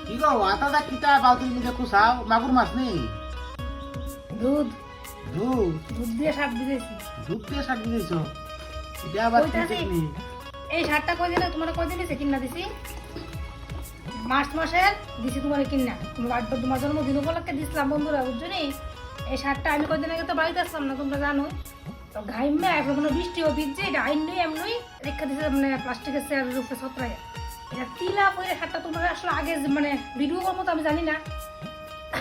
কি গো আটাটা কিটা বালতির মধ্যে কুসাও মাগুর মাছ নেই দুধ দুধ দুধ দিয়ে শাক দিয়েছি। দুধ দিয়ে শাক দিয়েছো এটা আবার কি কইতাছি, টেকনি এই শাকটা কই দিলে তোমার কই দিয়েছে কিনা দিছি মার্চ মাসের দিছি তোমার কিনা তোমার জন্মদিন উপলক্ষে দিছিলাম বন্ধুরা বুঝছো নি। এই শাকটা আমি কদিন আগে তো বাড়িতে আসলাম না তোমরা জানো, তো ঘাইমে এখন কোনো বৃষ্টিও ভিজছে এটা আইন নই এমনই রেখা দিছে মানে প্লাস্টিকের চেয়ারের উপরে ছত্রায়। এটা তিলা পরে শাকটা তোমরা আসলে আগে মানে ভিডিও করবো তো আমি জানি না,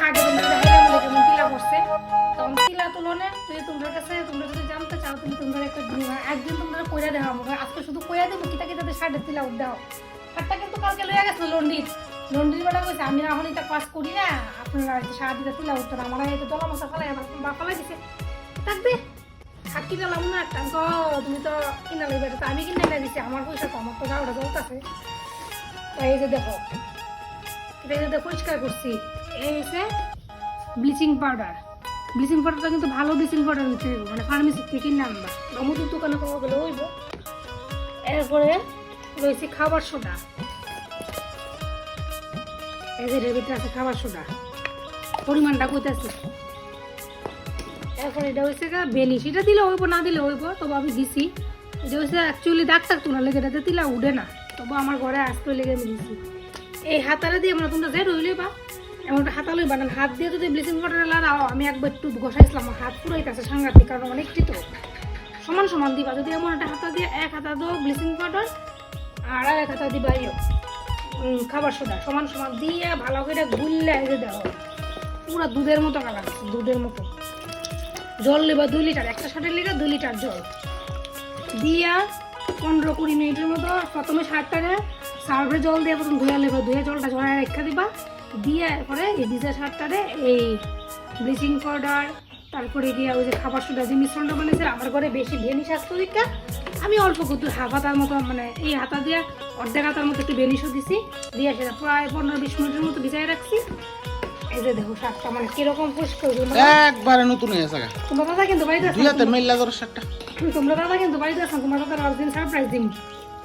আগে তোমরা দেখাইলাম বলে কেমন তিলা করছে তখন তিলা তুলনে তুই তোমার কাছে তোমরা যদি জানতে চাও তুমি তোমরা একটা একদিন তোমরা কইরা দেখাবো, আজকে শুধু কইরা দেবো কিতা কিতাতে শাকের তিলা উঠাও। শাকটা কিন্তু কালকে লইয়া গেছিল লন্ডির বেলা কইছে আমি এখন এটা পাস করি না আপনারা সারা দিতে তিলা উঠতো না, আমার এটা দলা মশা ফেলাই আমার ফেলাই দিছে থাকবে শাক কিনা লাম না একটা তুমি তো কিনা লইবে তো আমি কিনে এনে দিছি আমার পয়সা তো আমার তো গাওটা চলতেছে। তাই এই যে দেখো এটা যে পরিষ্কার করছি এই হচ্ছে ব্লিচিং পাউডারটা কিন্তু ভালো ব্লিচিং পাউডার হচ্ছে মানে ফার্মেসি থেকে কিনে আনবা আমাদের দোকানে পাওয়া গেলে হইব। এরপরে রয়েছে খাবার সোডা, এই যে এর ভিতরে আছে খাবার সোডা পরিমাণটা কইতাছে। এরপরে এটা হচ্ছে বেনিশ, এটা দিলে হইব না দিলে হইব, তবু আমি দিছি। এটা হচ্ছে অ্যাকচুয়ালি দাগ টাক তোলা লেগে এটাতে তিলা উঠে না, তবু আমার ঘরে আসতে লেগে আমি দিছি। এই হাতারে দিয়ে আমরা তোমরা যাই রইলে বা এমন একটা হাতা লই বানান হাত দিয়ে যদি ব্লিচিং পাউডার লাগাও আমি একবার একটু ঘষাইছিলাম আমার হাত পুরাই কাছে সাংঘাতিক, কারণ অনেকটি তো সমান সমান দিবা যদি এমন একটা হাতা দিয়ে এক হাতা দাও ব্লিচিং পাউডার আর এক হাতা দিবা খাবার সোডা সমান সমান দিয়ে ভালো করে গুললে এই যে দেখো পুরো দুধের মতো কালার দুধের মতো। জল নেবা 2 লিটার, একটা শার্টের লেগে 2 লিটার জল দিয়া 15-20 মিনিটের মতো প্রথমে শার্টটারে সার্ভে জল দিয়ে প্রথম ধুয়ে নেবা, ধুয়ে জলটা ঝরায় রেখে দিবা, দিয়ে এরপরে এই ভিজা শার্টটারে এই ব্লিচিং পাউডার তারপরে দিয়ে ওই যে খাবার সোডা যে মিশ্রণটা বানিয়েছে আমার ঘরে বেশি ভেনিশ আসতো দিকটা আমি অল্প একটু হাফ হাতার মতো মানে এই হাতা দিয়ে অর্ধেক হাতার মতো একটু বেনিশও দিছি, দিয়ে সেটা প্রায় 15-20 মিনিটের মতো ভিজাই রাখছি। এই যে দেখো শাকটা মানে কিরকম পরিষ্কার একবারে নতুন হয়ে গেছে তোমরা দাদা কিন্তু বাড়িতে দুই হাতে মেলা ধরো শাকটা তোমরা দাদা কিন্তু বাড়িতে আসো তোমার দাদা অরিজিন সারপ্রাইজ দিম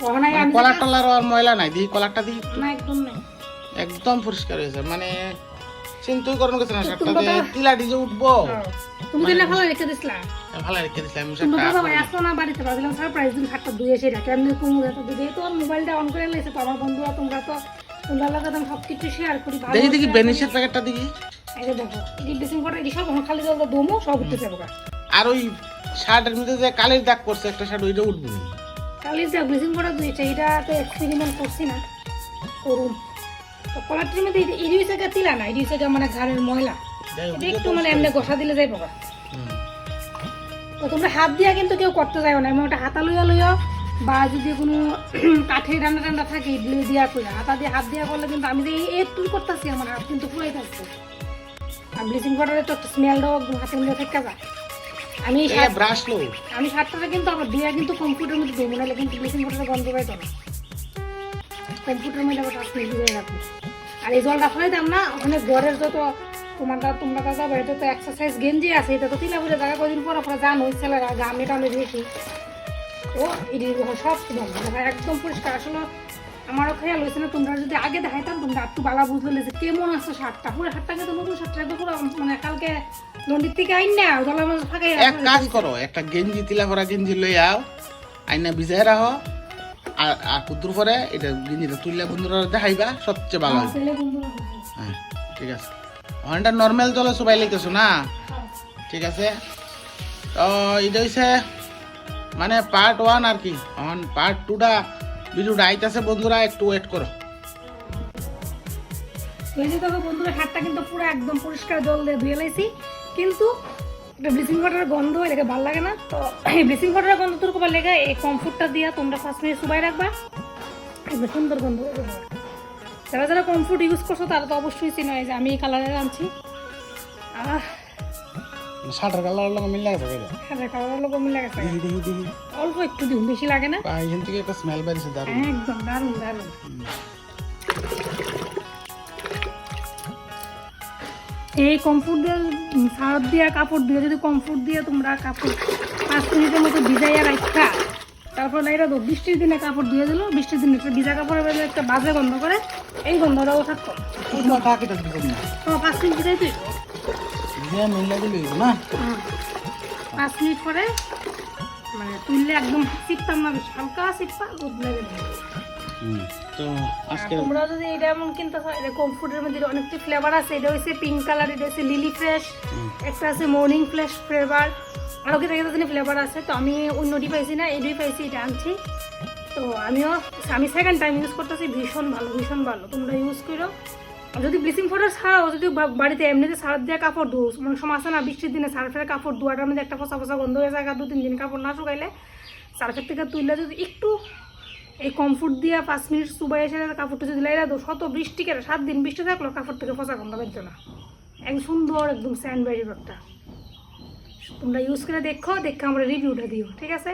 ওখানে আমি কলার টলার আর ময়লা নাই দিই কলারটা দিই না একদম নাই একদম পরিষ্কার হয়েছে মানে চিন্তাই করার কিছু না শাকটা দিয়ে তিলা ডিজে উঠবো তুমি দিলে ভালো রেখে দিছলা ভালো রেখে দিছিলাম তোমরা শাকটা দাদা ভাই আসো না বাড়িতে ভাবলাম সারপ্রাইজ দিম শাকটা ধুয়ে এসে রাখে আমি কুমড়া তো দিয়ে তো মোবাইলটা অন করে লাইছে তো আমার বন্ধুরা তোমরা তো তোমরা লাগা তো সব কিছু শেয়ার করি ভালো দেখি দেখি বেনিশের প্যাকেটটা দেখি এই যে দেখো এই ব্লিচিং পাউডার এই সব খালি জল দমো সব উঠতে যাবে আর ওই শার্টের মধ্যে যে কালির দাগ করছে একটা শার্ট ওইটা উঠবে না কালির যে ব্লিচিং পাউডার দিয়েছে এটা তো এক্সপেরিমেন্ট করছি না করুন তো কলারটির মধ্যে ইডিউসে তিলা না ইডিউসে মানে ঘাড়ের ময়লা এটা একটু মানে এমনি ঘষা দিলে যাই বাবা। তো তোমরা হাত দিয়া কিন্তু কেউ করতে যাও না এমন একটা হাতা লইয়া বা যদি কোনো কাঠের রান্না থাকে ইডলি দিয়া করে হাতা দিয়ে হাত দিয়া করলে কিন্তু আমি যে একটু করতেছি আমার হাত কিন্তু পুরাই থাকছে আর ব্লিচিং পাউডারের তো একটা স্মেলটাও হাতের মধ্যে থেকে যায়। আমি আমি শার্টটা কিন্তু আবার দিয়া কিন্তু কম্পিউটারের মধ্যে দেবো নাহলে কিন্তু ব্লিচিং পাউডারের গন্ধ পাইতো না, কম্পিউটারের মধ্যে আবার 5 মিনিট দিয়ে রাখবো। আর এই জলটা ফেলে দাম না ওখানে ঘরের যত তোমরা দাদা বাড়িতে তো এক্সারসাইজ গেঞ্জি আছে এটা তো তিলা বলে জায়গা কদিন পর আপনারা জানো ছেলেরা গামে টামে দেখি ও এটি সব একদম পরিষ্কার। আসলে আমারও খেয়াল হয়েছে না তোমরা যদি আগে দেখাইতাম তোমরা একটু বালা বুঝলে যে কেমন আছে শার্টটা পুরো শার্টটা কিন্তু নতুন শার্টটা পুরো মানে কালকে লন্ডির থেকে আইন না দলা মাছ ফাঁকাই এক কাজ করো একটা গেঞ্জি তিলা ভরা গেঞ্জি লই আও আইনা ভিজাই রাখো আর আর কুতুর পরে এটা গেঞ্জিটা তুললে বন্ধুরা দেখাইবা সবচেয়ে ভালো হবে। হ্যাঁ ঠিক আছে ওখানটা নর্মাল জলে সবাই লাইতেছো না ঠিক আছে। তো এটা হচ্ছে মানে পার্ট 1 আর কি এখন পার্ট 2টা ভিডিওটা আইতাছে বন্ধুরা একটু ওয়েট করো। এই যে দেখো বন্ধুরা হাতটা কিন্তু পুরো একদম পরিষ্কার জল দিয়ে ধুয়ে লাইছি কিন্তু এটা ব্লিচিং পাউডারের গন্ধ এটাকে ভালো লাগে না, তো এই ব্লিচিং পাউডারের গন্ধ তোর কবার লেগে এই কমফোর্টটা দিয়ে তোমরা 5 মিনিট শুকাই রাখবা একদম সুন্দর গন্ধ। যারা যারা কমফোর্ট ইউজ করছো তারা তো অবশ্যই চিনো যে আমি এই কালারের আনছি শার্টের কালার লাগে মিল লাগে থাকে শার্টের কালারের লোক মিল লাগে দেখি দেখি দেখি অল্প একটু দিন বেশি লাগে না এখান থেকে একটা স্মেল বেরিয়েছে দারুণ একদম দারুণ দারুণ। এই কমফোর্ট দিয়ে সার্ফ দিয়ে কাপড় দিয়ে যদি কমফোর্ট দিয়ে তোমরা কাপড় 5 মিনিটের মতো ভিজাইয়া রাখা তারপর এটা তো বৃষ্টির দিনে কাপড় ধুয়ে দিল বৃষ্টির দিনে একটা ভিজা কাপড়ের একটা বাজে গন্ধ করে এই গন্ধটাও থাকতো তোমার কাকে তো দিবেন না 5 মিনিট দিলেই তুই যে মিল দিলে না 5 মিনিট পরে মানে তুললে একদম চিপতাম না বেশি হালকা চিপা দুধ লাগে না। তো আজকে তোমরা যদি এটা এমন কিনতে চাও এটা কমফোর্টের মধ্যে অনেকটা ফ্লেভার আছে। এটা হচ্ছে পিঙ্ক কালার, এটা হচ্ছে লিলি ফ্রেশ, একটা আছে মর্নিং ফ্রেশ ফ্লেভার, আরও কিছু কিছু ফ্লেভার আছে। তো আমি অন্যটি পাইছি না, এটাই পাইছি, এটা আনছি। তো আমি সেকেন্ড টাইম ইউজ করতেছি, ভীষণ ভালো ভীষণ ভালো। তোমরা ইউজ করো। যদি ব্লিচিং পাউডার ছাড়াও যদি বাড়িতে এমনিতে সার্ফ দিয়ে কাপড় ধোস, অনেক সময় আছে না বৃষ্টির দিনে সার্ফের কাপড় ধোয়াটার মধ্যে একটা ফসা ফসা গন্ধ হয়ে যায়, 2-3 দিন কাপড় না শুকাইলে সার্ফের থেকে তুললে যদি একটু এই কমফোর্ট দিয়ে 5 মিনিট সুবাই এসে কাপড়টা যদি লাইলা দো, শত বৃষ্টি কেটে 7 দিন বৃষ্টি থাকলো কাপড় থেকে ফসা গন্ধ বেরোতো না। একদম সুন্দর একদম স্যান্ড বাইরের একটা। তোমরা ইউজ করে দেখো, দেখে আমরা রিভিউটা দিও, ঠিক আছে?